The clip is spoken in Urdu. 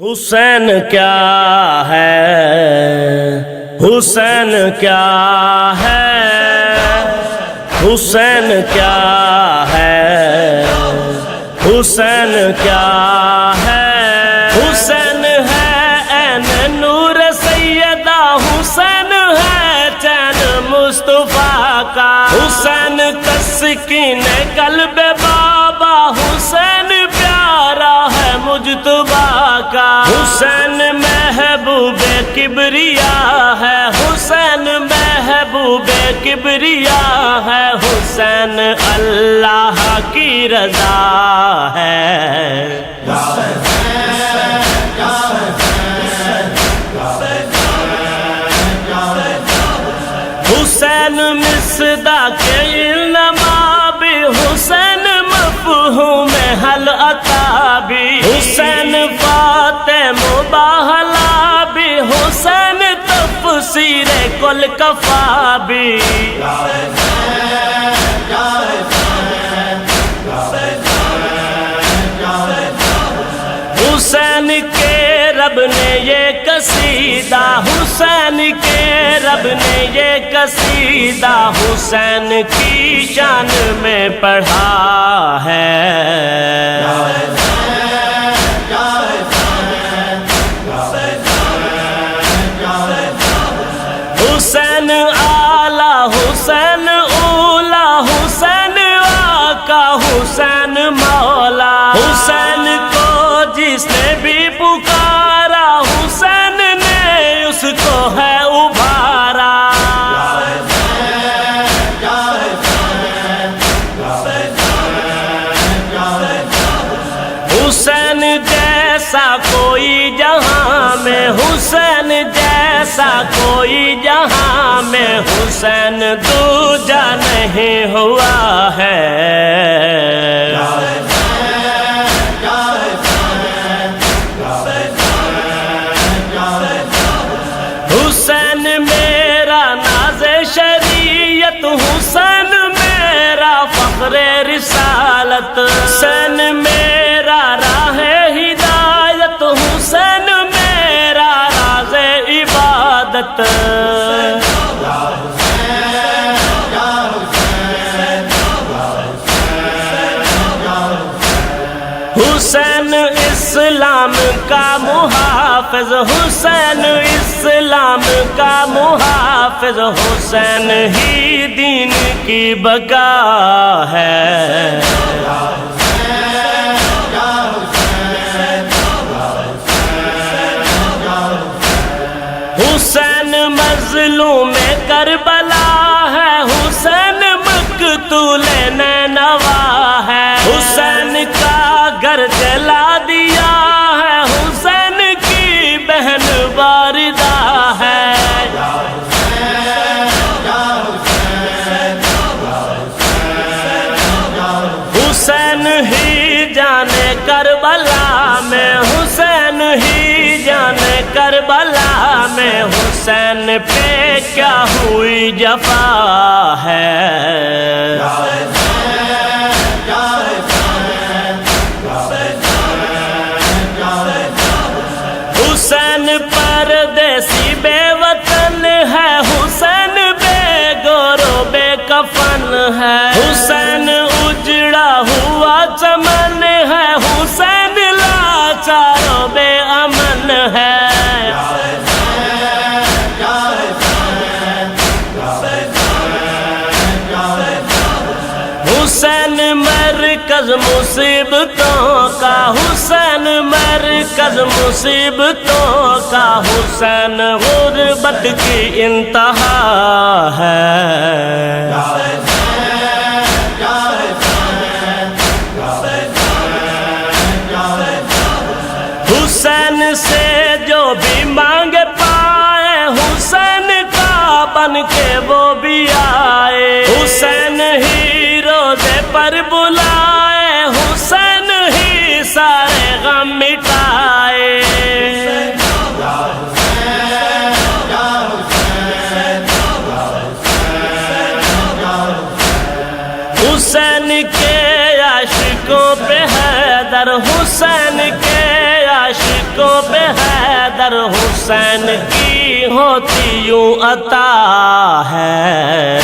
حسین کیا ہے، حسین کیا ہے، حسین کیا ہے، حسین کیا ہے، حسین ہے عین نور سیدہ، حسین ہے چین مصطفیٰ کا، حسین تسکین قلب بابا، حسین پیارا ہے مجتبیٰ کا، حسین محبوب کبریا ہے، حسین محبوب کبریا ہے، حسین اللہ کی رضا ہے۔ حسین مصداق علما بھی، حسین مفہوم حل عطا بھی، حسین فاتح مباہلا بھی، حسین تفسیر کل کفا بھی، حسین کے رب نے یہ قصیدہ، حسین کے رب نے یہ قصیدہ حسین کی شان میں پڑھا ہے۔ حسین آلہ، حسین اولا، حسین آقا، حسین مولا، حسین کو جس نے بھی پکارا، حسین نے اس کو ہے ابھارا۔ حسین جیسا کوئی جہاں میں، حسین جیسا کوئی جہاں میں، حسین دوجا نہیں ہوا ہے۔ حسین میرا ناز شریعت، حسین میرا فخر رسالت، حسین میرا راہ ہدایت، حسین میرا راز عبادت۔ حسین اسلام کا محافظ، حسین اسلام کا محافظ، حسین ہی دین کی بقا ہے۔ حسین مظلوم کربلا ہے، حسین مقتول نینوا ہے، حسین کا گھر جلا دیا ہے، حسین کی بہن واردہ ہے۔ حسین ہی جانے کربلا میں، حسین ہی جانے کربلا میں، حسین پہ کیا ہوئی جفا ہے۔ حسین پردیسی بے وطن ہے، حسین بے گور و بے کفن ہے، حسین اجڑا ہوا چمن ہے، حسین لاچار و بے امن ہے۔ حسین مرکز مصیبتوں کا، حسین مرکز مصیبتوں کا، حسین غربت کی انتہا ہے۔ حسین سے جو بھی مانگ پائے، حسین کا بن کے وہ بھی آئے، حسین ہی روزے پر بلائے، حسین ہی سارے غم مٹائے۔ حسین کے عاشقوں پہ حیدر، حسین کے عاشقوں پہ حسین کی ہوتی یوں عطا ہے.